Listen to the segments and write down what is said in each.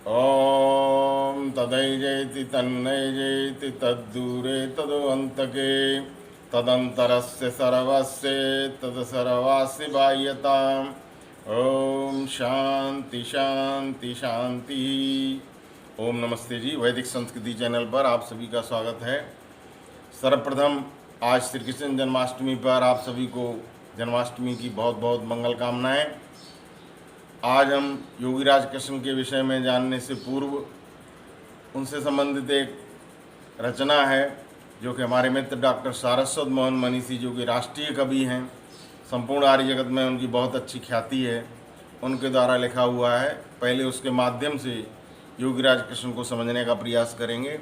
ॐ तदैजयति तन्नैजयति तद्दूरे तदोऽन्तके तदन्तरस्य सर्वस्य तत्सर्वास्य बाह्यताम्। ओम शांति शांति शांति। ओम नमस्ते जी। वैदिक संस्कृति चैनल पर आप सभी का स्वागत है। सर्वप्रथम आज श्री कृष्ण जन्माष्टमी पर आप सभी को जन्माष्टमी की बहुत बहुत मंगल कामनाएं। आज हम योगीराज कृष्ण के विषय में जानने से पूर्व उनसे संबंधित एक रचना है जो कि हमारे मित्र डॉक्टर सारस्वत मोहन मनीषी, जो कि राष्ट्रीय कवि हैं, संपूर्ण आर्य जगत में उनकी बहुत अच्छी ख्याति है, उनके द्वारा लिखा हुआ है। पहले उसके माध्यम से योगीराज कृष्ण को समझने का प्रयास करेंगे।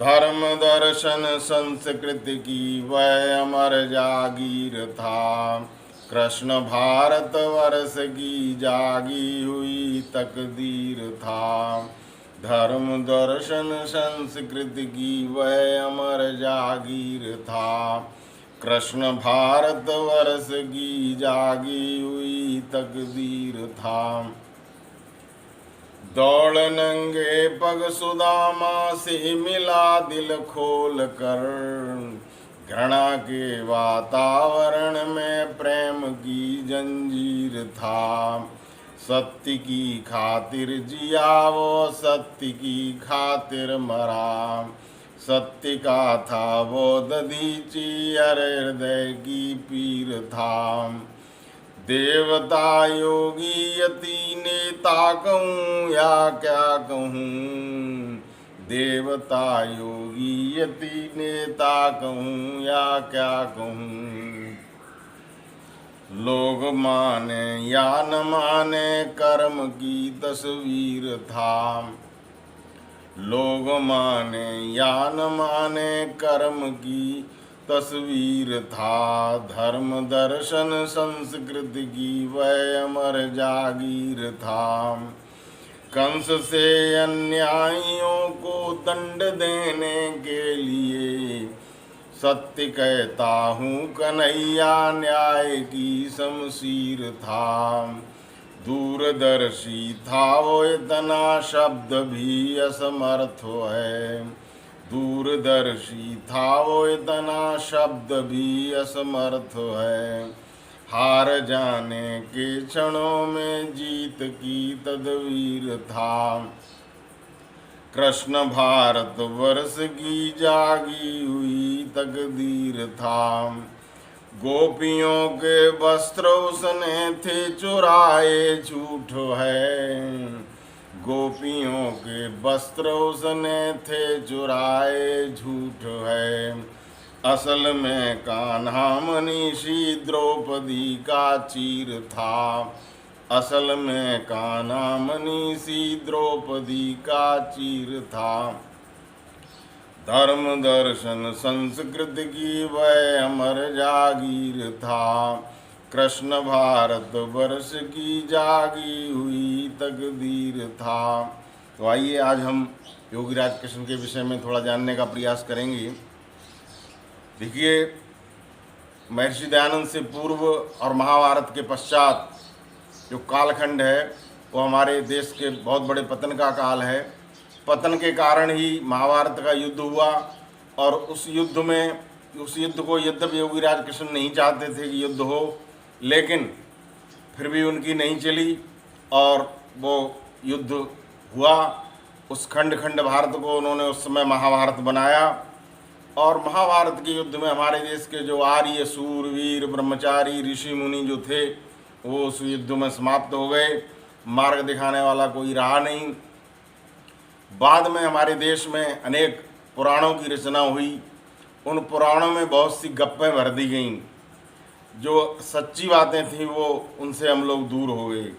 धर्म दर्शन संस्कृति की वह अमर जागीर था, कृष्ण भारत वर्ष की जागी हुई तकदीर था। धर्म दर्शन संस्कृति की वह अमर जागीर था, कृष्ण भारत वर्ष की जागी हुई तकदीर था। दौड़ नंगे पग सुदामा से मिला दिल खोल कर, घृणा के वातावरण में प्रेम की जंजीर था। सत्य की खातिर जिया वो सत्य की खातिर मरा, सत्य का था वो दधीची हृदय की पीर था। देवता योगी यति नेता कहूँ या क्या कहूँ, देवता योगी यति नेता कहूँ या क्या कहूँ। लोग माने या न माने कर्म की तस्वीर था, लोग माने या न माने कर्म की तस्वीर था। धर्म दर्शन संस्कृति की वह अमर जागीर था। कंस से अन्यायियों को दंड देने के लिए सत्य कहता हूँ कन्हैया न्याय की शमशीर था। दूरदर्शी था वो इतना शब्द भी असमर्थ है, दूरदर्शी था वो इतना शब्द भी असमर्थ है। हार जाने के क्षणों में जीत की तदवीर था, कृष्ण भारत वर्ष की जागी हुई तकदीर था। गोपियों के वस्त्र उसने थे चुराए झूठ है, गोपियों के वस्त्र उसने थे चुराए झूठ है। असल में कान्हा मनीषी द्रौपदी का चीर था, असल में कान्हा मनीषी द्रौपदी का चीर था। धर्म दर्शन संस्कृति की वह अमर जागीर था, कृष्ण भारत वर्ष की जागी हुई तकदीर था। तो आइए आज हम योगीराज कृष्ण के विषय में थोड़ा जानने का प्रयास करेंगे। देखिए, महर्षि दयानंद से पूर्व और महाभारत के पश्चात जो कालखंड है वो हमारे देश के बहुत बड़े पतन का काल है। पतन के कारण ही महाभारत का युद्ध हुआ और उस युद्ध को यद्यपि योगीराज कृष्ण नहीं चाहते थे कि युद्ध हो, लेकिन फिर भी उनकी नहीं चली और वो युद्ध हुआ। उस खंड खंड भारत को उन्होंने उस समय महाभारत बनाया और महाभारत के युद्ध में हमारे देश के जो आर्य सूरवीर ब्रह्मचारी ऋषि मुनि जो थे वो उस युद्ध में समाप्त हो गए। मार्ग दिखाने वाला कोई रहा नहीं। बाद में हमारे देश में अनेक पुराणों की रचना हुई। उन पुराणों में बहुत सी गप्पें भर दी गईं, जो सच्ची बातें थीं वो उनसे हम लोग दूर हो गए।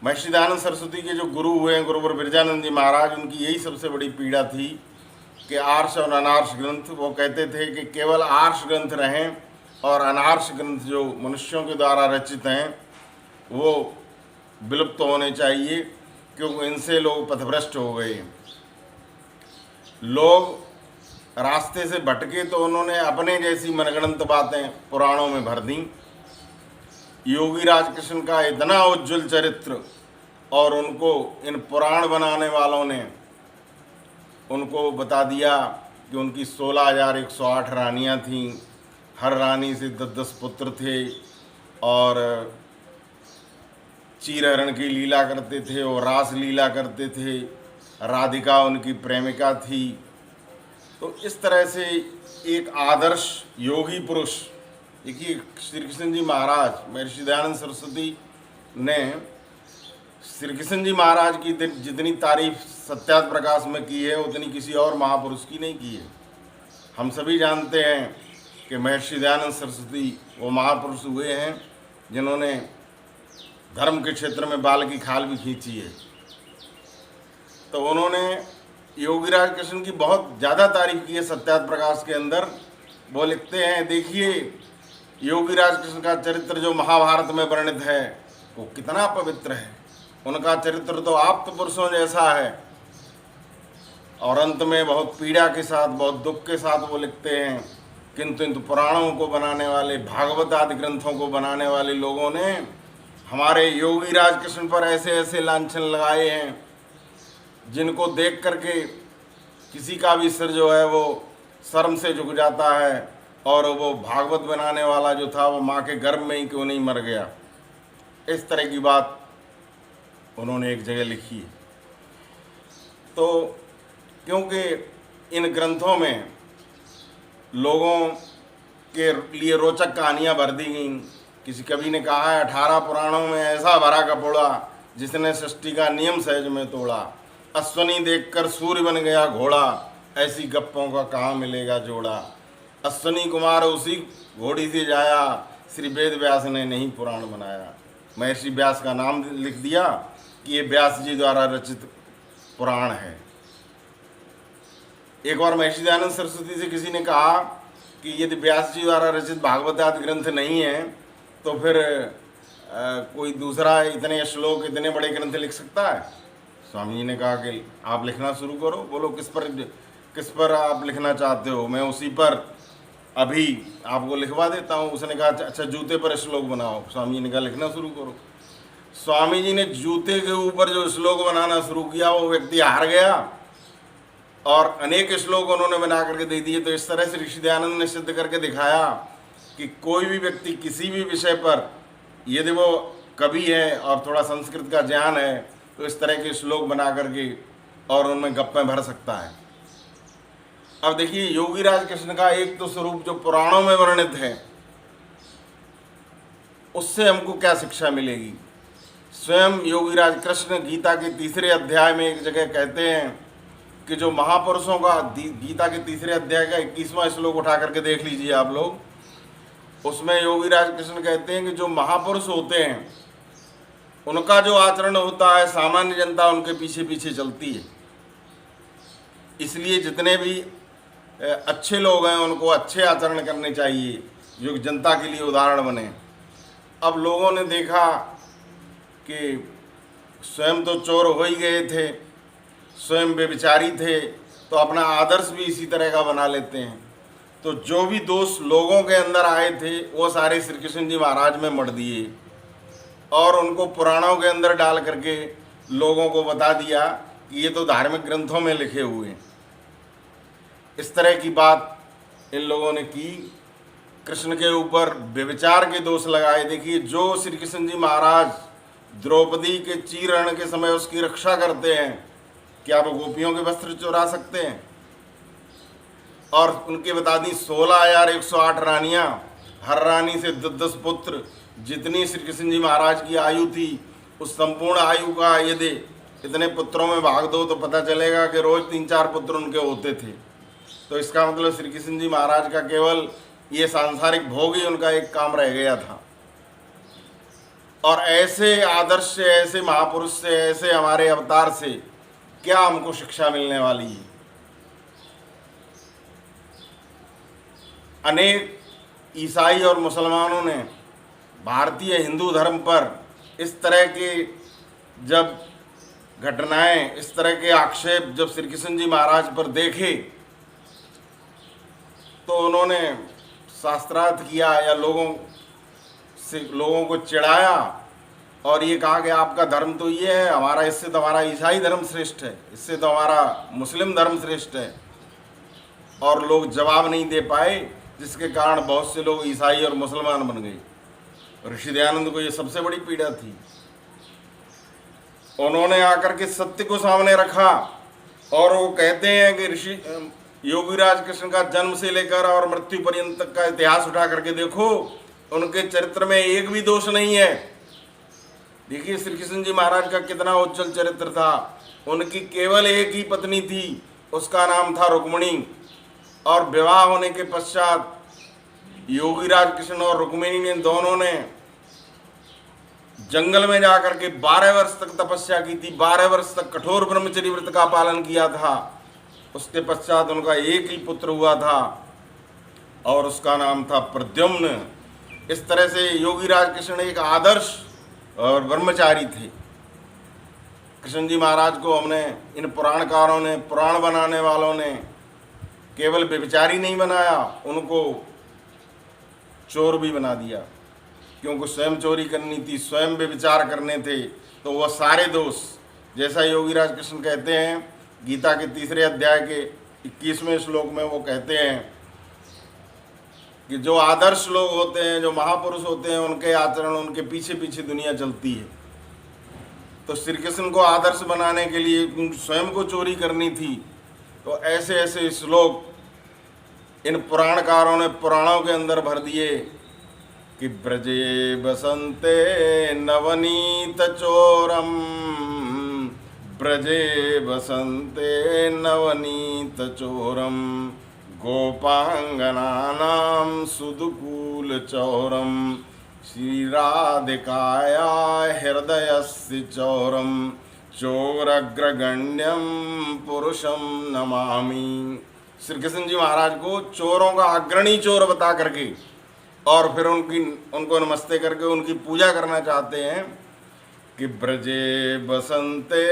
महर्षि दयानंद सरस्वती के जो गुरु हुए हैं, गुरुवर बिरजानंद जी महाराज, उनकी यही सबसे बड़ी पीड़ा थी कि आर्ष और अनार्ष ग्रंथ, वो कहते थे कि केवल आर्ष ग्रंथ रहें और अनार्ष ग्रंथ जो मनुष्यों के द्वारा रचित हैं वो विलुप्त होने चाहिए, क्योंकि इनसे लोग पथभ्रष्ट हो गए। लोग रास्ते से भटके तो उन्होंने अपने जैसी मनगढ़ंत बातें पुराणों में भर दी। योगीराज कृष्ण का इतना उज्ज्वल चरित्र और उनको इन पुराण बनाने वालों ने उनको बता दिया कि उनकी 16,108 रानियां थीं, हर रानी से 10-10 पुत्र थे और चीरहरण की लीला करते थे और रास लीला करते थे। राधिका उनकी प्रेमिका थी। तो इस तरह से एक आदर्श योगी पुरुष, देखिए श्री कृष्ण जी महाराज, महर्षि दयानंद सरस्वती ने श्री कृष्ण जी महाराज की जितनी तारीफ सत्यार्थ प्रकाश में की है उतनी किसी और महापुरुष की नहीं की है। हम सभी जानते हैं कि महर्षि दयानंद सरस्वती वो महापुरुष हुए हैं जिन्होंने धर्म के क्षेत्र में बाल की खाल भी खींची है। तो उन्होंने योगीराज कृष्ण की बहुत ज़्यादा तारीफ की है सत्यार्थ प्रकाश के अंदर। वो लिखते हैं, देखिए योगीराज कृष्ण का चरित्र जो महाभारत में वर्णित है वो कितना पवित्र है। उनका चरित्र तो आप्त पुरुषों जैसा है। और अंत में बहुत पीड़ा के साथ, बहुत दुख के साथ वो लिखते हैं, किंतु पुराणों को बनाने वाले, भागवत आदि ग्रंथों को बनाने वाले लोगों ने हमारे योगीराज कृष्ण पर ऐसे ऐसे लांछन लगाए हैं जिनको देख करके किसी का भी सिर जो है वो शर्म से झुक जाता है। और वो भागवत बनाने वाला जो था वो माँ के गर्भ में ही क्यों नहीं मर गया। इस तरह की बात उन्होंने एक जगह लिखी है। तो क्योंकि इन ग्रंथों में लोगों के लिए रोचक कहानियाँ भर दी गई। किसी कवि ने कहा है, 18 पुराणों में ऐसा भरा कपोड़ा जिसने सृष्टि का नियम सहज में तोड़ा। अश्वनी देखकर सूर्य बन गया घोड़ा, ऐसी गप्पों का कहाँ मिलेगा जोड़ा। अश्वनी कुमार उसी घोड़ी से जाया, श्री वेद व्यास ने नहीं पुराण बनाया। महर्षि व्यास का नाम लिख दिया कि ये व्यास जी द्वारा रचित पुराण है। एक बार महर्षि दयानंद सरस्वती से किसी ने कहा कि यदि व्यास जी द्वारा रचित भागवत आदि ग्रंथ नहीं है तो फिर कोई दूसरा इतने श्लोक, इतने बड़े ग्रंथ लिख सकता है। स्वामी जी ने कहा कि आप लिखना शुरू करो। बोलो किस पर आप लिखना चाहते हो, मैं उसी पर अभी आपको लिखवा देता हूँ। उसने कहा अच्छा जूते पर श्लोक बनाओ। स्वामी जी ने कहा लिखना शुरू करो। स्वामी जी ने जूते के ऊपर जो श्लोक बनाना शुरू किया वो व्यक्ति हार गया और अनेक श्लोक उन्होंने बना करके दे दिए। तो इस तरह से ऋषि दयानंद ने सिद्ध करके दिखाया कि कोई भी व्यक्ति किसी भी विषय पर यदि वो कवि है और थोड़ा संस्कृत का ज्ञान है तो इस तरह के श्लोक बना करके और उनमें गप्पें भर सकता है। अब देखिए योगीराज कृष्ण का एक तो स्वरूप जो पुराणों में वर्णित है उससे हमको क्या शिक्षा मिलेगी। स्वयं योगीराज कृष्ण गीता के 3 अध्याय में एक जगह कहते हैं कि जो महापुरुषों का, गीता के 3 अध्याय का 21वां श्लोक उठा करके देख लीजिए आप लोग। उसमें योगीराज कृष्ण कहते हैं कि जो महापुरुष होते हैं उनका जो आचरण होता है सामान्य जनता उनके पीछे पीछे चलती है। इसलिए जितने भी अच्छे लोग हैं उनको अच्छे आचरण करने चाहिए जो जनता के लिए उदाहरण बने। अब लोगों ने देखा कि स्वयं तो चोर हो ही गए थे, स्वयं बेविचारी थे, तो अपना आदर्श भी इसी तरह का बना लेते हैं। तो जो भी दोष लोगों के अंदर आए थे वो सारे श्री कृष्ण जी महाराज में मढ़ दिए और उनको पुराणों के अंदर डाल करके लोगों को बता दिया कि ये तो धार्मिक ग्रंथों में लिखे हुए हैं। इस तरह की बात इन लोगों ने की। कृष्ण के ऊपर व्यभिचार के दोष लगाए। देखिए जो श्री कृष्ण जी महाराज द्रौपदी के चीरहरण के समय उसकी रक्षा करते हैं, क्या वो गोपियों के वस्त्र चुरा सकते हैं? और उनके बता दी 16,108 रानियां, हर रानी से 10-10 पुत्र। जितनी श्री कृष्ण जी महाराज की आयु थी उस संपूर्ण आयु का यदि इतने पुत्रों में भाग दो तो पता चलेगा कि रोज 3-4 पुत्र उनके होते थे। तो इसका मतलब श्री कृष्ण जी महाराज का केवल ये सांसारिक भोग ही उनका एक काम रह गया था। और ऐसे आदर्श से, ऐसे महापुरुष से, ऐसे हमारे अवतार से क्या हमको शिक्षा मिलने वाली है। अनेक ईसाई और मुसलमानों ने भारतीय हिंदू धर्म पर इस तरह के जब घटनाएं, इस तरह के आक्षेप जब श्री कृष्ण जी महाराज पर देखे तो उन्होंने शास्त्रार्थ किया या लोगों को चिढ़ाया और ये कहा कि आपका धर्म तो ये है, हमारा इससे तो हमारा ईसाई धर्म श्रेष्ठ है, इससे तो हमारा मुस्लिम धर्म श्रेष्ठ है। और लोग जवाब नहीं दे पाए, जिसके कारण बहुत से लोग ईसाई और मुसलमान बन गए। ऋषि दयानंद को ये सबसे बड़ी पीड़ा थी। उन्होंने आकर के सत्य को सामने रखा और वो कहते हैं कि ऋषि योगीराज कृष्ण का जन्म से लेकर और मृत्यु पर्यंत तक का इतिहास उठा करके देखो, उनके चरित्र में एक भी दोष नहीं है। देखिए श्री कृष्ण जी महाराज का कितना उज्जवल चरित्र था। उनकी केवल एक ही पत्नी थी, उसका नाम था रुक्मिणी। और विवाह होने के पश्चात योगीराज कृष्ण और रुक्मिणी ने दोनों ने जंगल में जाकर के 12 वर्ष तक तपस्या की थी, 12 वर्ष तक कठोर ब्रह्मचर्य व्रत का पालन किया था। उसके पश्चात उनका एक ही पुत्र हुआ था और उसका नाम था प्रद्युम्न। इस तरह से योगीराज कृष्ण एक आदर्श और ब्रह्मचारी थे। कृष्ण जी महाराज को हमने इन पुराणकारों ने, पुराण बनाने वालों ने केवल व्यभिचारी नहीं बनाया, उनको चोर भी बना दिया, क्योंकि स्वयं चोरी करनी थी, स्वयं व्यभिचार करने थे। तो वह सारे दोष, जैसा योगीराज कृष्ण कहते हैं गीता के 3 अध्याय के 21वें श्लोक में, वो कहते हैं कि जो आदर्श लोग होते हैं, जो महापुरुष होते हैं, उनके आचरण, उनके पीछे पीछे दुनिया चलती है। तो श्री कृष्ण को आदर्श बनाने के लिए स्वयं को चोरी करनी थी। तो ऐसे ऐसे श्लोक इन पुराणकारों ने पुराणों के अंदर भर दिए कि ब्रजे बसंते नवनीत चोरम, ब्रजे बसंते नवनीत चोरम, गोपांगनानां सुदुकूल चौरम, श्री राधिकाया हृदयस्य चौरम, चोरग्रगण्यम पुरुषम नमामि। श्री कृष्ण जी महाराज को चोरों का अग्रणी चोर बता करके और फिर उनको नमस्ते करके उनकी पूजा करना चाहते हैं कि ब्रजे बसंते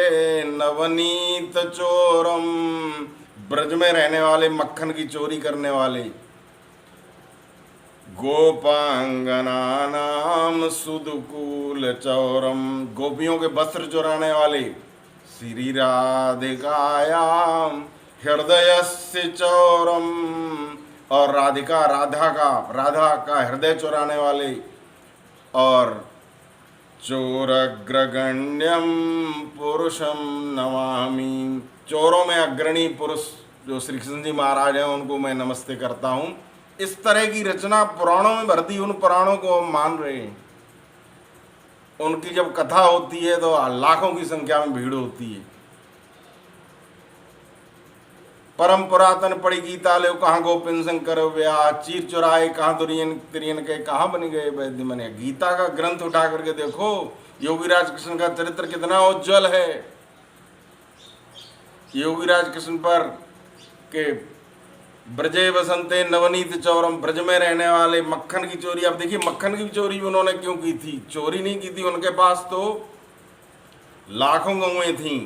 नवनीत चोरम, ब्रज में रहने वाले, मक्खन की चोरी करने वाले, गोपांगनानाम सुदुकूल चौरम, गोपियों के वस्त्र चुराने वाले, श्री राधिकायाम हृदयस्य चौरम, और राधा का हृदय चुराने वाले, और चोरग्रगण्यम पुरुषम नमामि, चोरों में अग्रणी पुरुष जो श्री कृष्ण जी महाराज हैं उनको मैं नमस्ते करता हूँ। इस तरह की रचना पुराणों में भर दी। उन पुराणों को हम मान रहे हैं। उनकी जब कथा होती है तो लाखों की संख्या में भीड़ होती है। परम पुरातन पड़ी गीता ले, कहाँ गोपिन शंकर व्या, चीर चुराए कहाँ दुरियन तिरियन के, कहाँ बन गए वैद्य मने। गीता का ग्रंथ उठा करके देखो, योगीराज कृष्ण का चरित्र कितना उज्जवल है। योगीराज कृष्ण पर के ब्रजे बसंते नवनीत चौरम, ब्रज में रहने वाले, मक्खन की चोरी। अब देखिए मक्खन की चोरी उन्होंने क्यों की थी? चोरी नहीं की थी, उनके पास तो लाखों गौएं थीं।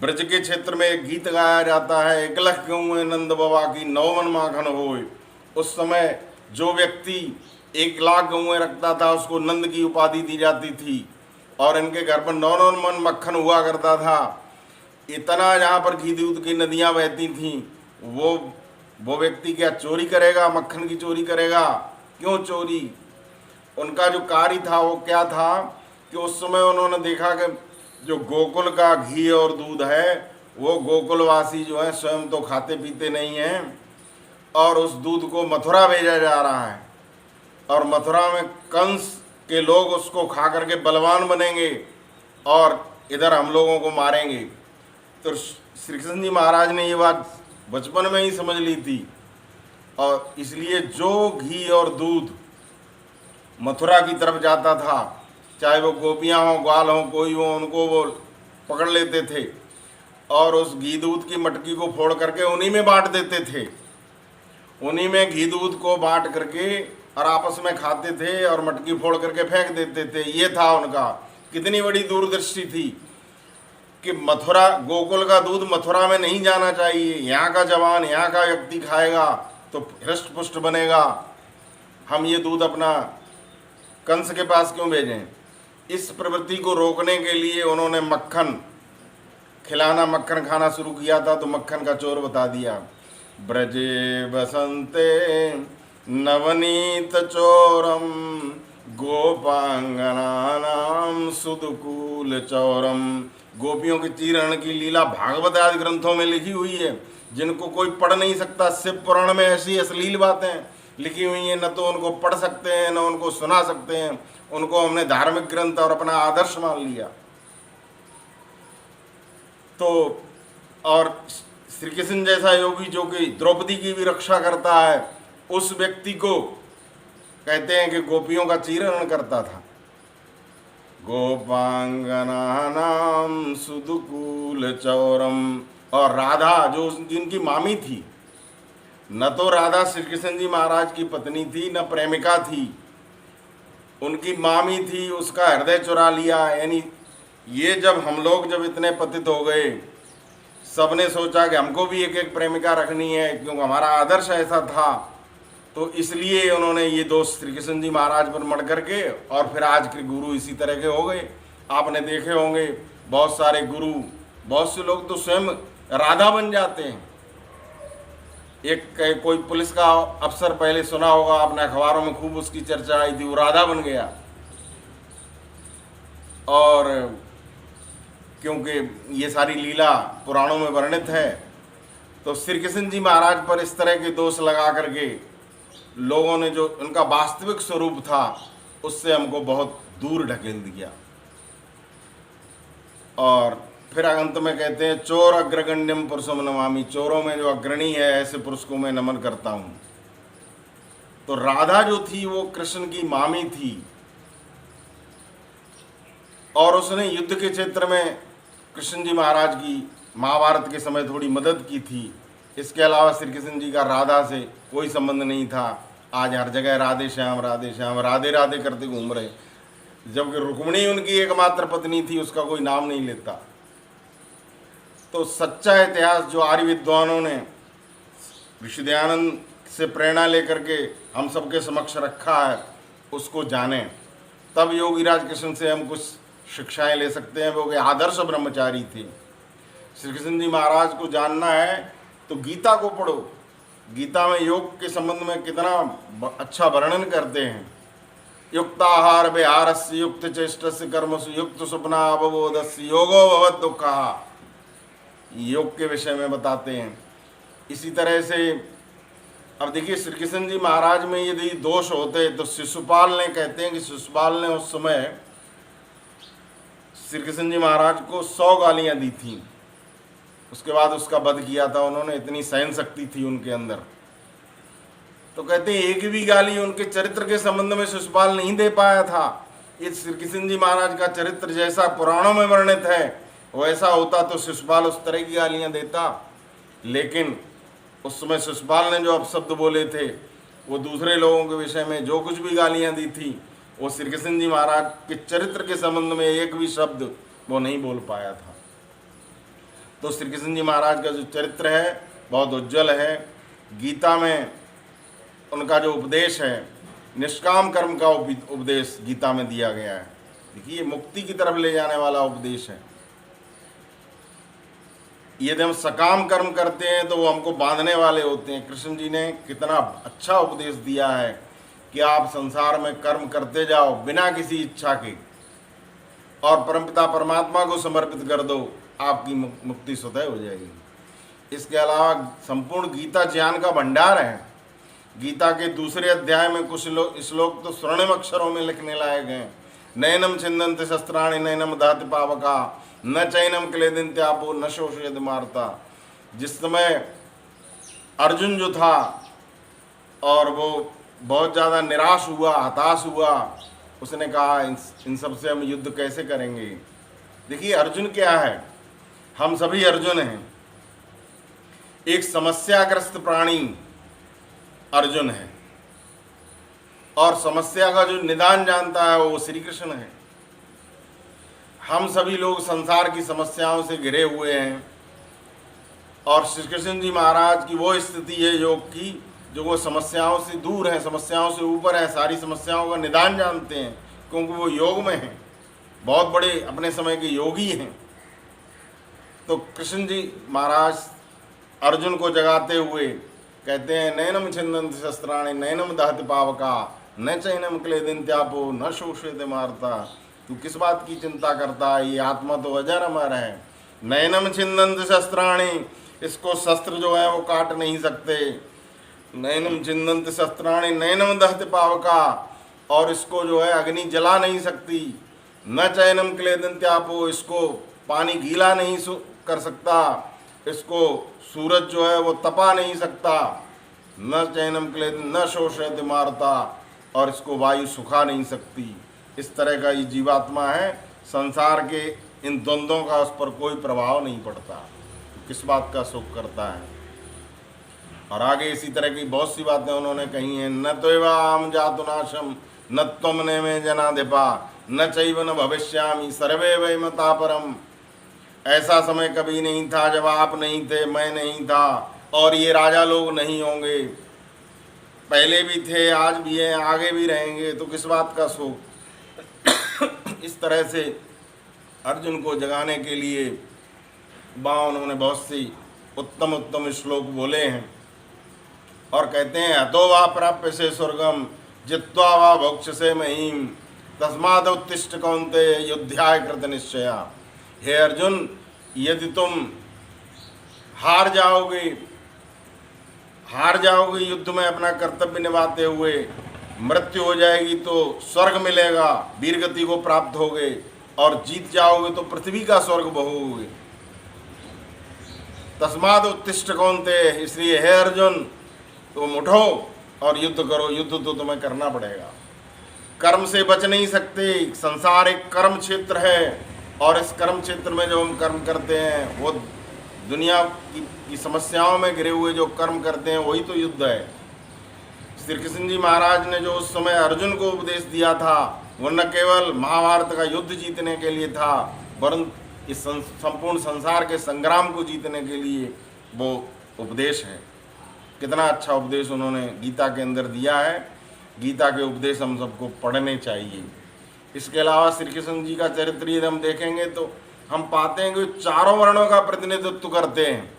ब्रज के क्षेत्र में एक गीत गाया जाता है, 1 लाख गौएं नंद बाबा की, 9 मन माखन होए। उस समय जो व्यक्ति 1 लाख गौएं रखता था उसको नंद की उपाधि दी जाती थी, और इनके घर पर 9 मन मक्खन हुआ करता था। इतना जहाँ पर घी दूध की नदियाँ बहती थीं, वो व्यक्ति क्या चोरी करेगा? मक्खन की चोरी करेगा? क्यों चोरी? उनका जो कार्य था वो क्या था कि उस समय उन्होंने देखा कि जो गोकुल का घी और दूध है वो गोकुलवासी जो है स्वयं तो खाते पीते नहीं हैं, और उस दूध को मथुरा भेजा जा रहा है, और मथुरा में कंस के लोग उसको खा करके बलवान बनेंगे और इधर हम लोगों को मारेंगे। तो श्री कृष्ण जी महाराज ने ये बात बचपन में ही समझ ली थी, और इसलिए जो घी और दूध मथुरा की तरफ जाता था, चाहे वो गोपियाँ हों, ग्वाल हों, कोई हो, उनको वो पकड़ लेते थे और उस घी दूध की मटकी को फोड़ करके उन्हीं में बांट देते थे। उन्हीं में घी दूध को बांट करके और आपस में खाते थे और मटकी फोड़ करके फेंक देते थे। ये था उनका। कितनी बड़ी दूरदृष्टि थी कि मथुरा, गोकुल का दूध मथुरा में नहीं जाना चाहिए। यहाँ का जवान, यहाँ का व्यक्ति खाएगा तो हृष्ट पुष्ट बनेगा। हम ये दूध अपना कंस के पास क्यों भेजें? इस प्रवृत्ति को रोकने के लिए उन्होंने मक्खन खिलाना, मक्खन खाना शुरू किया था। तो मक्खन का चोर बता दिया, ब्रजे बसंते नवनीत चोरम गोपांगनानाम सुदकूल चौरम। गोपियों के चीरण की लीला भागवत आदि ग्रंथों में लिखी हुई है, जिनको कोई पढ़ नहीं सकता। शिव पुराण में ऐसी अश्लील बातें लिखी हुई हैं, न तो उनको पढ़ सकते हैं न उनको सुना सकते हैं। उनको हमने धार्मिक ग्रंथ और अपना आदर्श मान लिया। तो और श्री कृष्ण जैसा योगी जो कि द्रौपदी की भी रक्षा करता है, उस व्यक्ति को कहते हैं कि गोपियों का चीरण करता था। गोपांगनानाम सुदकूल चौरम। और राधा जो जिनकी मामी थी, न तो राधा श्री कृष्ण जी महाराज की पत्नी थी न प्रेमिका थी, उनकी मामी थी, उसका हृदय चुरा लिया। यानी ये जब हम लोग जब इतने पतित हो गए, सबने सोचा कि हमको भी एक एक प्रेमिका रखनी है, क्योंकि हमारा आदर्श ऐसा था। तो इसलिए उन्होंने ये दोष श्री कृष्ण जी महाराज पर मढ़ करके, और फिर आज के गुरु इसी तरह के हो गए। आपने देखे होंगे बहुत सारे गुरु, बहुत से लोग तो स्वयं राधा बन जाते हैं। एक कोई पुलिस का अफसर, पहले सुना होगा आपने, अखबारों में खूब उसकी चर्चा आई थी, वो राधा बन गया। और क्योंकि ये सारी लीला पुराणों में वर्णित है, तो श्री कृष्ण जी महाराज पर इस तरह के दोष लगा करके लोगों ने जो उनका वास्तविक स्वरूप था उससे हमको बहुत दूर ढकेल दिया। और फिर अंत में कहते हैं, चोर अग्रगण्यम पुरुषम नमामि। चोरों में जो अग्रणी है ऐसे पुरुष को मैं नमन करता हूँ। तो राधा जो थी वो कृष्ण की मामी थी, और उसने युद्ध के क्षेत्र में कृष्ण जी महाराज की महाभारत के समय थोड़ी मदद की थी। इसके अलावा श्री कृष्ण जी का राधा से कोई संबंध नहीं था। आज हर जगह राधे श्याम राधे श्याम, राधे राधे करते घूम रहे, जबकि रुक्मिणी उनकी एकमात्र पत्नी थी, उसका कोई नाम नहीं लेता। तो सच्चा इतिहास जो आर्य विद्वानों ने विशुद्धानंद से प्रेरणा लेकर के हम सबके समक्ष रखा है, उसको जाने, तब योगीराज कृष्ण से हम कुछ शिक्षाएं ले सकते हैं। वो के आदर्श ब्रह्मचारी थे। श्री कृष्ण जी महाराज को जानना है तो गीता को पढ़ो। गीता में योग के संबंध में कितना अच्छा वर्णन करते हैं। युक्ताहार विहारस्य युक्त चेष्टस्य कर्मसु युक्त स्वप्ना अवबोधस्य योगो भवत् दुःखः, योग के विषय में बताते हैं। इसी तरह से अब देखिए, श्री कृष्ण जी महाराज में यदि दोष होते तो शिशुपाल ने, कहते हैं कि शिशुपाल ने उस समय श्री कृष्ण जी महाराज को 100 गालियां दी थी। उसके बाद उसका वध किया था उन्होंने, इतनी सहन शक्ति थी उनके अंदर। तो कहते हैं एक भी गाली उनके चरित्र के संबंध में शिशुपाल नहीं दे पाया था। ये श्री कृष्ण जी महाराज का चरित्र जैसा पुराणों में वर्णित है वैसा होता तो शिशुपाल उस तरह की गालियां देता। लेकिन उस समय शिशुपाल ने जो अपशब्द बोले थे, वो दूसरे लोगों के विषय में जो कुछ भी गालियां दी थी, वो श्री कृष्ण जी महाराज के चरित्र के संबंध में एक भी शब्द वो नहीं बोल पाया था। तो श्री कृष्ण जी महाराज का जो चरित्र है बहुत उज्जवल है। गीता में उनका जो उपदेश है, निष्काम कर्म का उपदेश गीता में दिया गया है। देखिए, मुक्ति की तरफ ले जाने वाला उपदेश है। यदि हम सकाम कर्म करते हैं तो वो हमको बांधने वाले होते हैं। कृष्ण जी ने कितना अच्छा उपदेश दिया है कि आप संसार में कर्म करते जाओ बिना किसी इच्छा के, और परमपिता परमात्मा को समर्पित कर दो, आपकी मुक्ति स्वतः हो जाएगी। इसके अलावा संपूर्ण गीता ज्ञान का भंडार है। गीता के दूसरे अध्याय में कुछ श्लोक तो स्वर्णिम अक्षरों में लिखने लायक हैं। नैनम छिंदन्ति शस्त्राणि नैनम दहति पावका न चैनम क्लेदिन्त्यापो न शोषयति मार्ता। जिस समय अर्जुन जो था और वो बहुत ज़्यादा निराश हुआ, हताश हुआ, उसने कहा इन सब से हम युद्ध कैसे करेंगे। देखिए, अर्जुन क्या है, हम सभी अर्जुन हैं। एक समस्याग्रस्त प्राणी अर्जुन है, और समस्या का जो निदान जानता है वो श्री कृष्ण है। हम सभी लोग संसार की समस्याओं से घिरे हुए हैं, और श्री कृष्ण जी महाराज की वो स्थिति है योग की जो वो समस्याओं से दूर है, समस्याओं से ऊपर है, सारी समस्याओं का निदान जानते हैं, क्योंकि वो योग में हैं। बहुत बड़े अपने समय के योगी हैं। तो कृष्ण जी महाराज अर्जुन को जगाते हुए कहते हैं, नैनम छिन्दन्ति शस्त्राणि नैनम दहति पावका न चैनम क्लेदिन्त्यापो न शोषयते मारता। तू किस बात की चिंता करता है, ये आत्मा तो अजर अमर है। नैनम छिन्दन्ति शस्त्राणि, इसको शस्त्र जो है वो काट नहीं सकते। नैनम छिन्दन्ति शस्त्राणि नैनम दहति पावका, और इसको जो है अग्नि जला नहीं सकती। न चैनम क्लेदिन्त्यापो, इसको पानी गीला नहीं कर सकता। इसको सूरज जो है वो तपा नहीं सकता। न चैनम क्लेद न शोषयति मारता, और इसको वायु सुखा नहीं सकती। इस तरह का ये जीवात्मा है। संसार के इन द्वंद्वों का उस पर कोई प्रभाव नहीं पड़ता, किस बात का सुख करता है। और आगे इसी तरह की बहुत सी बातें उन्होंने कही हैं। न त्वेवाहं जातु नाशम न त्वम नेमे जनाधिपा न चैव न भविष्यामि सर्वे वै मता परम। ऐसा समय कभी नहीं था जब आप नहीं थे, मैं नहीं था, और ये राजा लोग नहीं होंगे। पहले भी थे, आज भी हैं, आगे भी रहेंगे, तो किस बात का शोक। इस तरह से अर्जुन को जगाने के लिए वहाँ उन्होंने बहुत सी उत्तम उत्तम श्लोक बोले हैं। और कहते हैं, हतो वा प्राप्य से स्वर्गम जित्वा वा भोक्ष्यसे महीम तस्माद् उत्तिष्ठ कौन्तेय युद्धाय कृत निश्चया। हे अर्जुन, यदि तुम हार जाओगे युद्ध में अपना कर्तव्य निभाते हुए, मृत्यु हो जाएगी तो स्वर्ग मिलेगा, वीरगति को प्राप्त होगे, और जीत जाओगे तो पृथ्वी का स्वर्ग भोगोगे। तस्माद् उत्तिष्ठ कौन्तेय, इसलिए हे अर्जुन तुम उठो और युद्ध करो। युद्ध तो तुम्हें करना पड़ेगा, कर्म से बच नहीं सकते। संसार एक कर्म क्षेत्र है, और इस कर्म क्षेत्र में जो हम कर्म करते हैं, वो दुनिया की समस्याओं में घिरे हुए जो कर्म करते हैं, वही तो युद्ध है। श्री कृष्ण जी महाराज ने जो उस समय अर्जुन को उपदेश दिया था, वो न केवल महाभारत का युद्ध जीतने के लिए था, वरन इस संपूर्ण संसार के संग्राम को जीतने के लिए वो उपदेश है। कितना अच्छा उपदेश उन्होंने गीता के अंदर दिया है। गीता के उपदेश हम सबको पढ़ने चाहिए। इसके अलावा श्री कृष्ण जी का चरित्र यदि हम देखेंगे तो हम पाते हैं कि चारों वर्णों का प्रतिनिधित्व करते हैं।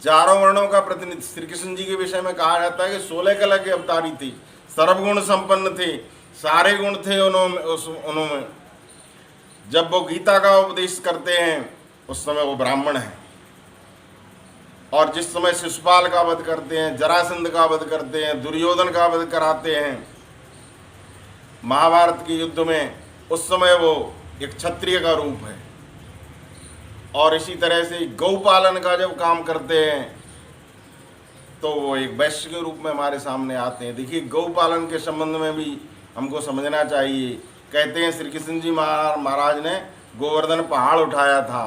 चारों वर्णों का प्रतिनिधित्व श्री कृष्ण जी के विषय में कहा जाता है कि 16 कला के अवतारी थी, सर्वगुण संपन्न थे, सारे गुण थे उन्होंने। जब वो गीता का उपदेश करते हैं उस समय वो ब्राह्मण हैं, और जिस समय शिशुपाल का वध करते हैं, जरासंध का वध करते हैं, दुर्योधन का वध कराते हैं महाभारत के युद्ध में, उस समय वो एक क्षत्रिय का रूप है। और इसी तरह से गौपालन का जब काम करते हैं तो वो एक वैश्य के रूप में हमारे सामने आते हैं। देखिए, गौपालन के संबंध में भी हमको समझना चाहिए। कहते हैं श्री कृष्ण जी महाराज ने गोवर्धन पहाड़ उठाया था।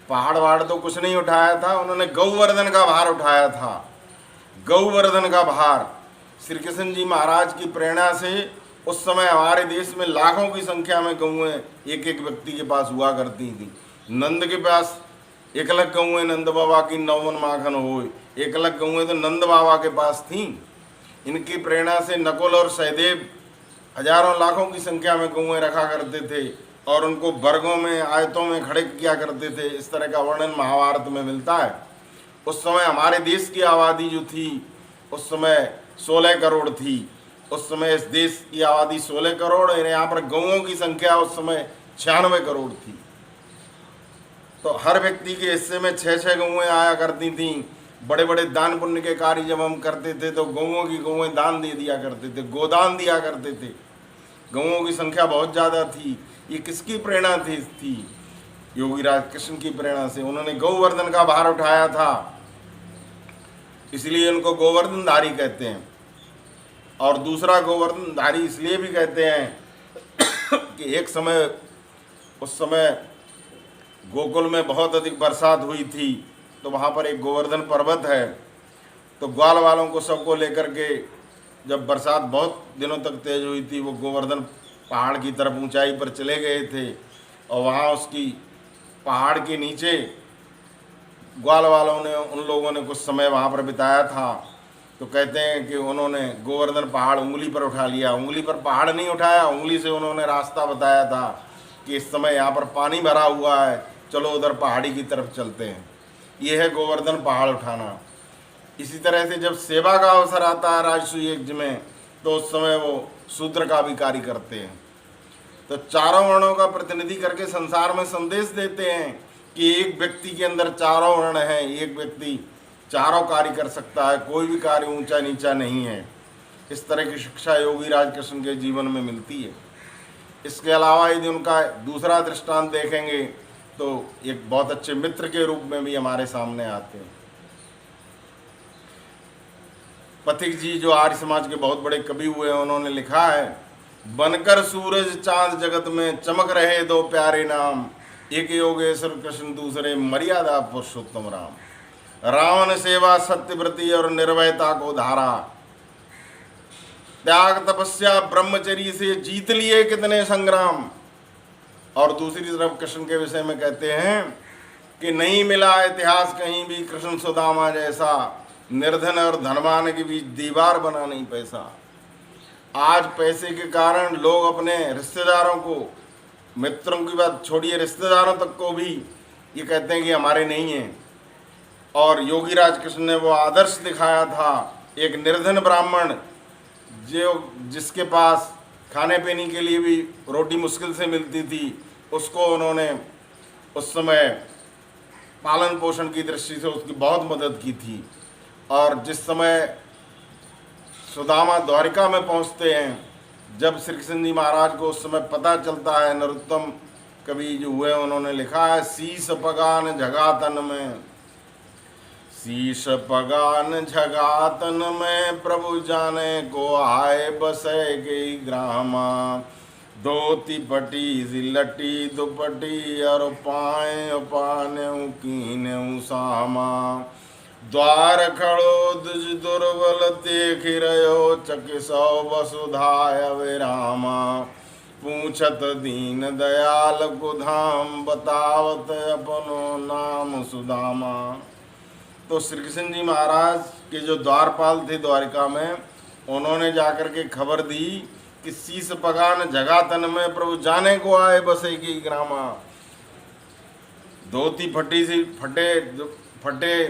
पहाड़ वहाड़ तो कुछ नहीं उठाया था, उन्होंने गौवर्धन का भार उठाया था। गौवर्धन का भार श्री कृष्ण जी महाराज की प्रेरणा से उस समय हमारे देश में लाखों की संख्या में गौएं एक एक व्यक्ति के पास हुआ करती थी। नंद के पास 1 लाख गौएं नंद बाबा की 9 माखन होए, 1 लाख गौएं तो नंद बाबा के पास थी। इनकी प्रेरणा से नकुल और सहदेव हजारों लाखों की संख्या में गौएं रखा करते थे और उनको वर्गों में आयतों में खड़े किया करते थे। इस तरह का वर्णन महाभारत में मिलता है। उस समय हमारे देश की आबादी जो थी उस समय 16 करोड़ थी। उस समय इस देश की आबादी 16 करोड़, यहाँ पर गौओं की संख्या उस समय 96 करोड़ थी। तो हर व्यक्ति के हिस्से में 6-6 गौएं आया करती थीं। बड़े बड़े दान पुण्य के कार्य जब हम करते थे तो गौओं की गौएं दान दे दिया करते थे, गोदान दिया करते थे। गौओं की संख्या बहुत ज़्यादा थी। ये किसकी प्रेरणा थी? योगीराज कृष्ण की प्रेरणा से। उन्होंने गौवर्धन का भार उठाया था, इसलिए उनको गोवर्धनधारी कहते हैं। और दूसरा गोवर्धनधारी इसलिए भी कहते हैं कि एक समय उस समय गोकुल में बहुत अधिक बरसात हुई थी, तो वहाँ पर एक गोवर्धन पर्वत है। तो ग्वाल वालों को सबको लेकर के जब बरसात बहुत दिनों तक तेज हुई थी, वो गोवर्धन पहाड़ की तरफ ऊंचाई पर चले गए थे और वहाँ उसकी पहाड़ के नीचे ग्वाल वालों ने उन लोगों ने कुछ समय वहाँ पर बिताया था। तो कहते हैं कि उन्होंने गोवर्धन पहाड़ उंगली पर उठा लिया। उंगली पर पहाड़ नहीं उठाया, उंगली से उन्होंने रास्ता बताया था कि इस समय यहाँ पर पानी भरा हुआ है, चलो उधर पहाड़ी की तरफ चलते हैं। ये है गोवर्धन पहाड़ उठाना। इसी तरह से जब सेवा का अवसर आता है राजसूय यज्ञ में, तो उस समय वो शूद्र का भी कार्य करते हैं। तो चारों वर्णों का प्रतिनिधि करके संसार में संदेश देते हैं कि एक व्यक्ति के अंदर चारों वर्ण हैं, एक व्यक्ति चारों कार्य कर सकता है, कोई भी कार्य ऊंचा नीचा नहीं है। इस तरह की शिक्षा योगी राज कृष्ण के जीवन में मिलती है। इसके अलावा यदि उनका दूसरा दृष्टांत देखेंगे तो एक बहुत अच्छे मित्र के रूप में भी हमारे सामने आते हैं। पथिक जी जो आर्य समाज के बहुत बड़े कवि हुए हैं, उन्होंने लिखा है, बनकर सूरज चांद जगत में चमक रहे दो प्यारे नाम, एक योगेश्वर कृष्ण दूसरे मर्यादा पुरुषोत्तम राम। रावण सेवा सत्यव्रती और निर्भयता को धारा, त्याग तपस्या ब्रह्मचर्य से जीत लिए कितने संग्राम। और दूसरी तरफ कृष्ण के विषय में कहते हैं कि नहीं मिला इतिहास कहीं भी कृष्ण सुदामा जैसा, निर्धन और धनवान के बीच दीवार बना नहीं पैसा। आज पैसे के कारण लोग अपने रिश्तेदारों को, मित्रों की बात छोड़िए, रिश्तेदारों तक को भी ये कहते हैं कि हमारे नहीं हैं। और योगी राज कृष्ण ने वो आदर्श दिखाया था, एक निर्धन ब्राह्मण जिसके पास खाने पीने के लिए भी रोटी मुश्किल से मिलती थी, उसको उन्होंने उस समय पालन पोषण की दृष्टि से उसकी बहुत मदद की थी। और जिस समय सुदामा द्वारिका में पहुंचते हैं, जब श्री कृष्ण जी महाराज को उस समय पता चलता है, नरोत्तम कवि जो हुए उन्होंने लिखा है, शीश पगान झगातन में, शीश पगान झगातन में प्रभु जाने को आए बसे गई ग्रामा। धोती पटी लटी दुपटी और पाए पाने कीने सामा। द्वार खड़ो दुज दुर्बल देख रहो चकिसो वसुधाय विरामा। पूछत दीन दयाल को धाम बतावत अपनो नाम सुदामा। तो श्री कृष्ण जी महाराज के जो द्वारपाल थे द्वारिका में, उन्होंने जाकर के खबर दी कि शीश पगान जगातन में प्रभु जाने को आए बसे की ग्रामा। धोती फटी सी फटे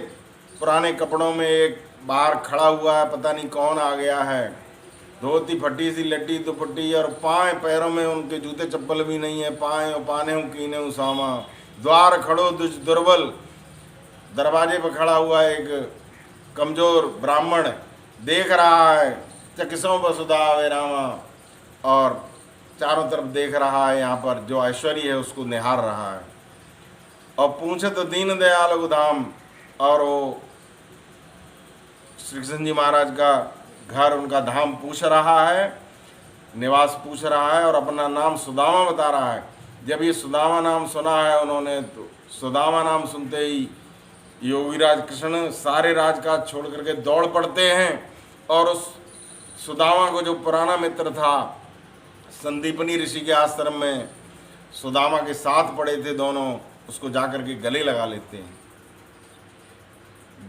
पुराने कपड़ों में एक बाहर खड़ा हुआ है, पता नहीं कौन आ गया है। धोती फटी सी लट्टी दुपट्टी और पाए पैरों में उनके जूते चप्पल भी नहीं है। पाए पाने हूँ कीने हूँ सामा। द्वार खड़ो दुज दुर्बल, दरवाजे पर खड़ा हुआ एक कमजोर ब्राह्मण देख रहा है, चकिसों वसुधा विरामा, और चारों तरफ देख रहा है, यहाँ पर जो ऐश्वर्य है उसको निहार रहा है। और पूछत दीन दयाल उधाम, और वो श्री कृष्ण जी महाराज का घर, उनका धाम पूछ रहा है, निवास पूछ रहा है, और अपना नाम सुदामा बता रहा है। जब ये सुदामा नाम सुना है उन्होंने, तो सुदामा नाम सुनते ही योगीराज कृष्ण सारे राजकाज छोड़ करके दौड़ पड़ते हैं, और उस सुदामा को, जो पुराना मित्र था, संदीपनी ऋषि के आश्रम में सुदामा के साथ पड़े थे दोनों, उसको जाकर के गले लगा लेते हैं।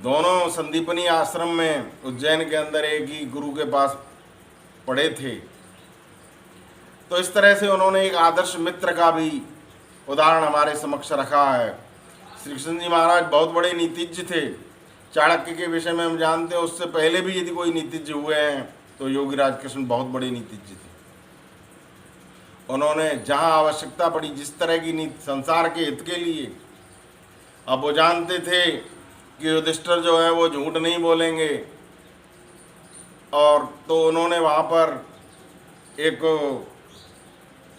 दोनों संदीपनी आश्रम में उज्जैन के अंदर एक ही गुरु के पास पढ़े थे। तो इस तरह से उन्होंने एक आदर्श मित्र का भी उदाहरण हमारे समक्ष रखा है। श्री कृष्ण जी महाराज बहुत बड़े नीतिज्ञ थे। चाणक्य के विषय में हम जानते हैं, उससे पहले भी यदि कोई नीतिज्ञ हुए हैं तो योगीराज कृष्ण बहुत बड़े नीतिज्ञ थे। उन्होंने जहाँ आवश्यकता पड़ी, जिस तरह की नीति संसार के हित के लिए, अब वो जानते थे कि युधिष्ठिर जो है वो झूठ नहीं बोलेंगे, और तो उन्होंने वहाँ पर एक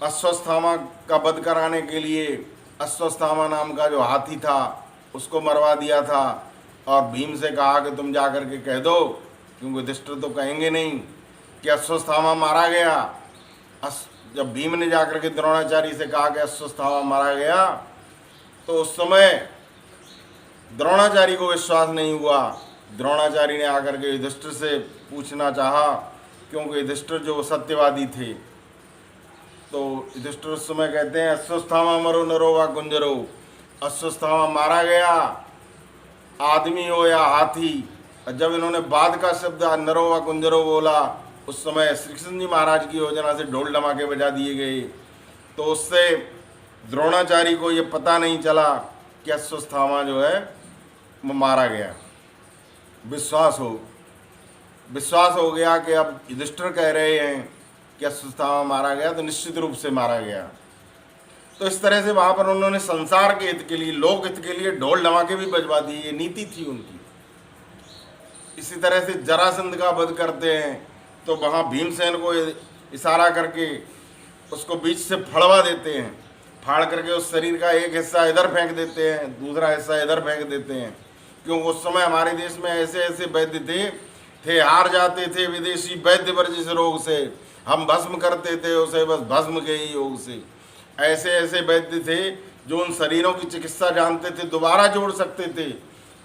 अश्वत्थामा का वध कराने के लिए अश्वत्थामा नाम का जो हाथी था उसको मरवा दिया था, और भीम से कहा कि तुम जाकर के कह दो, क्योंकि युधिष्ठिर तो कहेंगे नहीं कि अश्वत्थामा मारा गया। जब भीम ने जाकर के द्रोणाचार्य से कहा कि अश्वत्थामा मारा गया, तो उस समय द्रोणाचार्य को विश्वास नहीं हुआ। द्रोणाचार्य ने आकर के युधिष्ठिर से पूछना चाहा, क्योंकि युधिष्ठिर जो सत्यवादी थे। तो युधिष्ठिर उस समय कहते हैं, अश्वत्थामा मरो नरो वा गुंजरो। अश्वत्थामा मारा गया, आदमी हो या हाथी, और जब इन्होंने बाद का शब्द नरो व कुंजरो बोला, उस समय श्री कृष्ण जी महाराज की योजना से ढोल धमाके बजा दिए गए। तो उससे द्रोणाचार्य को ये पता नहीं चला कि अश्वत्थामा जो है वो मारा गया। विश्वास हो गया कि अब युधिष्ठिर कह रहे हैं कि अश्वत्थामा मारा गया, तो निश्चित रूप से मारा गया। तो इस तरह से वहाँ पर उन्होंने संसार के हित के लिए, लोक हित के लिए ढोल धमाके भी बजवा दिए। ये नीति थी उनकी। इसी तरह से जरासंध का वध करते हैं तो वहाँ भीमसेन को इशारा करके उसको बीच से फड़वा देते हैं, फाड़ करके उस शरीर का एक हिस्सा इधर फेंक देते हैं, दूसरा हिस्सा इधर फेंक देते हैं। क्योंकि उस समय हमारे देश में ऐसे ऐसे वैद्य थे हार जाते थे विदेशी वैद्य वर्जित रोग से, हम भस्म करते थे उसे बस भस्म के ही योग से। ऐसे ऐसे वैद्य थे जो उन शरीरों की चिकित्सा जानते थे, दोबारा जोड़ सकते थे,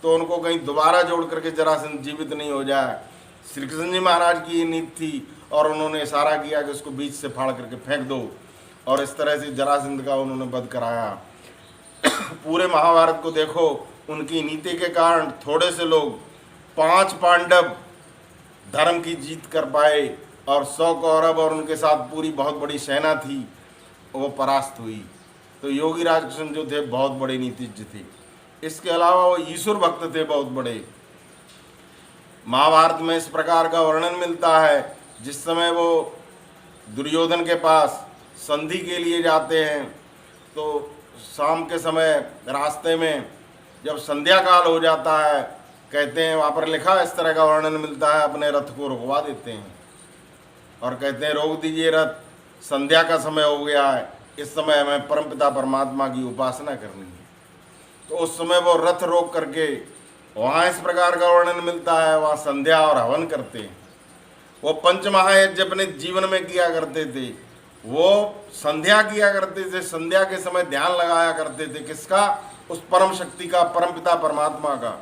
तो उनको कहीं दोबारा जोड़ करके जरासंध जीवित नहीं हो जाए। श्री कृष्ण जी महाराज की ये नीति थी और उन्होंने इशारा किया कि उसको बीच से फाड़ करके फेंक दो, और इस तरह से जरासंध का उन्होंने वध कराया। पूरे महाभारत को देखो, उनकी नीति के कारण थोड़े से लोग, 5 पांडव धर्म की जीत कर पाए और 100 कौरव और उनके साथ पूरी बहुत बड़ी सेना थी, वो परास्त हुई। तो योगी राज कृष्ण जो थे बहुत बड़े नीतिज्ञ थे। इसके अलावा वो ईश्वर भक्त थे बहुत बड़े। महाभारत में इस प्रकार का वर्णन मिलता है, जिस समय वो दुर्योधन के पास संधि के लिए जाते हैं, तो शाम के समय रास्ते में जब संध्या काल हो जाता है, कहते हैं वहाँ पर लिखा इस तरह का वर्णन मिलता है, अपने रथ को रुकवा देते हैं और कहते हैं रोक दीजिए रथ, संध्या का समय हो गया है, इस समय हमें परमपिता परमात्मा की उपासना करनी है। तो उस समय वो रथ रोक करके वहाँ इस प्रकार का वर्णन मिलता है, वहाँ संध्या और हवन करते हैं। वो पंचमहायज्ञ अपने जीवन में किया करते थे, वो संध्या किया करते थे, संध्या के समय ध्यान लगाया करते थे। किसका? उस परम शक्ति का, परमपिता परमात्मा का।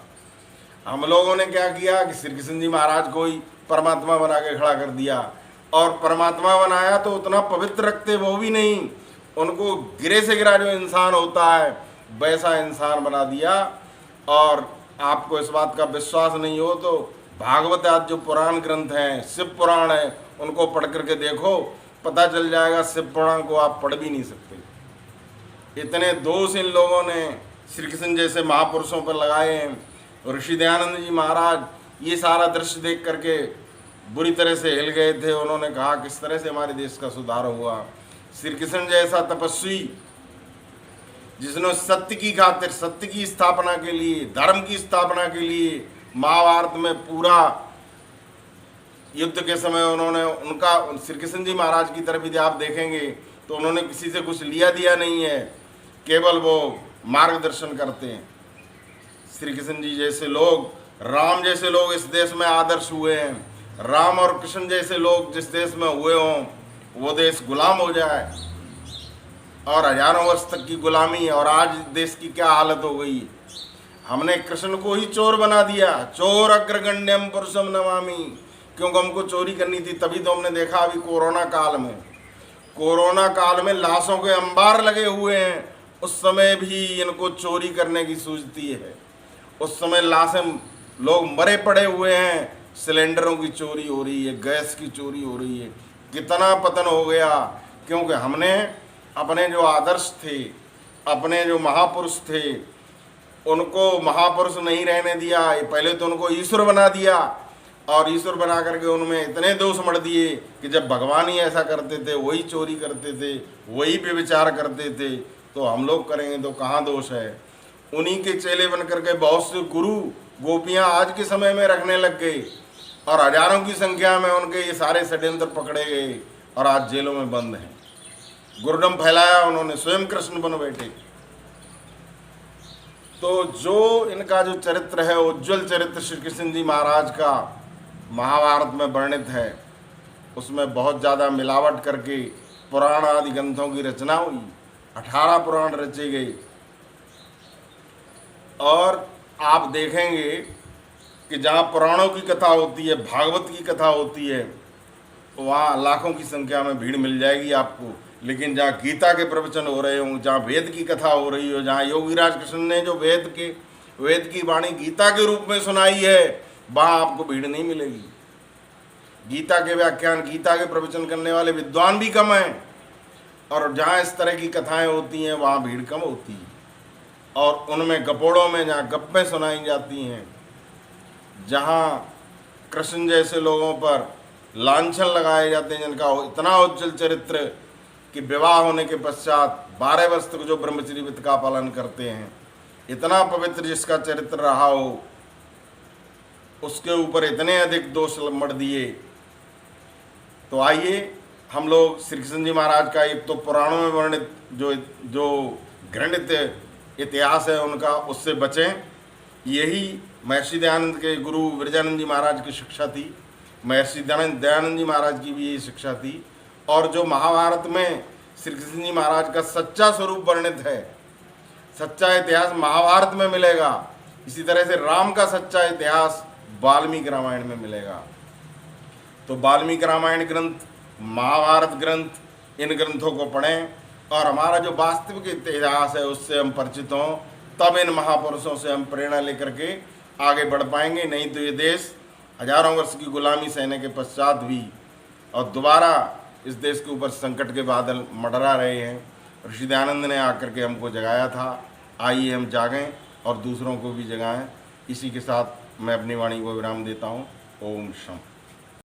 हम लोगों ने क्या किया कि श्री कृष्ण जी महाराज को ही परमात्मा बना के खड़ा कर दिया, और परमात्मा बनाया तो उतना पवित्र रखते वो भी नहीं, उनको गिरे से गिरा जो इंसान होता है वैसा इंसान बना दिया। और आपको इस बात का विश्वास नहीं हो तो भागवत आदि जो पुराण ग्रंथ हैं, शिव पुराण है, उनको पढ़ करके देखो, पता चल जाएगा शिव पुराण को आप पढ़ भी नहीं सकते। इतने दोष इन लोगों ने श्री कृष्ण जैसे महापुरुषों पर लगाए हैं। ऋषि दयानंद जी महाराज ये सारा दृश्य देख करके बुरी तरह से हिल गए थे। उन्होंने कहा किस तरह से हमारे देश का सुधार हुआ। श्री कृष्ण जैसा तपस्वी जिसने सत्य की खातिर, सत्य की स्थापना के लिए, धर्म की स्थापना के लिए महाभारत में पूरा युद्ध के समय उन्होंने उनका, श्री कृष्ण जी महाराज की तरफ यदि आप देखेंगे तो उन्होंने किसी से कुछ लिया दिया नहीं है, केवल वो मार्गदर्शन करते हैं। श्री कृष्ण जी जैसे लोग, राम जैसे लोग इस देश में आदर्श हुए हैं। राम और कृष्ण जैसे लोग जिस देश में हुए हों वो देश गुलाम हो जाए, और हजारों वर्ष तक की गुलामी। और आज देश की क्या हालत हो गई, हमने कृष्ण को ही चोर बना दिया। चोर अग्रगण्यम पुरुषम नमामि, क्योंकि हमको चोरी करनी थी। तभी तो हमने देखा अभी कोरोना काल में लाशों के अंबार लगे हुए हैं, उस समय भी इनको चोरी करने की सूझती है। उस समय लाशें, लोग मरे पड़े हुए हैं, सिलेंडरों की चोरी हो रही है, गैस की चोरी हो रही है। कितना पतन हो गया, क्योंकि हमने अपने जो आदर्श थे, अपने जो महापुरुष थे, उनको महापुरुष नहीं रहने दिया। पहले तो उनको ईश्वर बना दिया, और ईश्वर बना करके उनमें इतने दोष मढ़ दिए कि जब भगवान ही ऐसा करते थे, वही चोरी करते थे, वही व्यभिचार करते थे, तो हम लोग करेंगे तो कहाँ दोष है। उन्हीं के चेले बन करके बहुत से गुरु गोपियाँ आज के समय में रखने लग गए, और हजारों की संख्या में उनके ये सारे षड्यंत्र पकड़े गए और आज जेलों में बंद हैं। गुरडम फैलाया उन्होंने, स्वयं कृष्ण बन बैठे। तो जो इनका जो चरित्र है, उज्ज्वल चरित्र श्री कृष्ण जी महाराज का महाभारत में वर्णित है, उसमें बहुत ज़्यादा मिलावट करके पुराण आदि ग्रंथों की रचना हुई। 18 पुराण रचे गए, और आप देखेंगे कि जहाँ पुराणों की कथा होती है, भागवत की कथा होती है, वहाँ लाखों की संख्या में भीड़ मिल जाएगी आपको। लेकिन जहाँ गीता के प्रवचन हो रहे हों, जहाँ वेद की कथा हो रही हो, जहाँ योगीराज कृष्ण ने जो वेद की वाणी गीता के रूप में सुनाई है, वहाँ आपको भीड़ नहीं मिलेगी। गीता के व्याख्यान, गीता के प्रवचन करने वाले विद्वान भी कम हैं, और जहाँ इस तरह की कथाएं होती हैं वहाँ भीड़ कम होती है। और उनमें गपोड़ों में जहाँ गप्पें सुनाई जाती हैं, जहाँ कृष्ण जैसे लोगों पर लांछन लगाए जाते हैं, जिनका इतना उज्जवल चरित्र कि विवाह होने के पश्चात 12 वर्ष तक जो ब्रह्मचर्य व्रत का पालन करते हैं, इतना पवित्र जिसका चरित्र रहा हो, उसके ऊपर इतने अधिक दोष मढ़ दिए। तो आइए हम लोग श्री कृष्ण जी महाराज का एक तो पुराणों में वर्णित जो घृणित इतिहास है उनका, उससे बचें। यही महर्षि दयानंद के गुरु विरजानंद जी महाराज की शिक्षा थी, महर्षि दयानंद जी महाराज की भी यही शिक्षा थी। और जो महाभारत में श्री कृष्ण जी महाराज का सच्चा स्वरूप वर्णित है, सच्चा इतिहास महाभारत में मिलेगा। इसी तरह से राम का सच्चा इतिहास वाल्मीकि रामायण में मिलेगा। तो वाल्मीकि रामायण ग्रंथ, महाभारत ग्रंथ, इन ग्रंथों को पढ़ें और हमारा जो वास्तविक इतिहास है उससे हम परिचित हों, तब इन महापुरुषों से हम प्रेरणा लेकर के आगे बढ़ पाएंगे। नहीं तो ये देश हजारों वर्ष की गुलामी सहने के पश्चात भी और दोबारा इस देश के ऊपर संकट के बादल मंडरा रहे हैं। ऋषि दयानंद ने आकर के हमको जगाया था, आइए हम जागें और दूसरों को भी जगाएं। इसी के साथ मैं अपनी वाणी को विराम देता हूँ। ओम शम।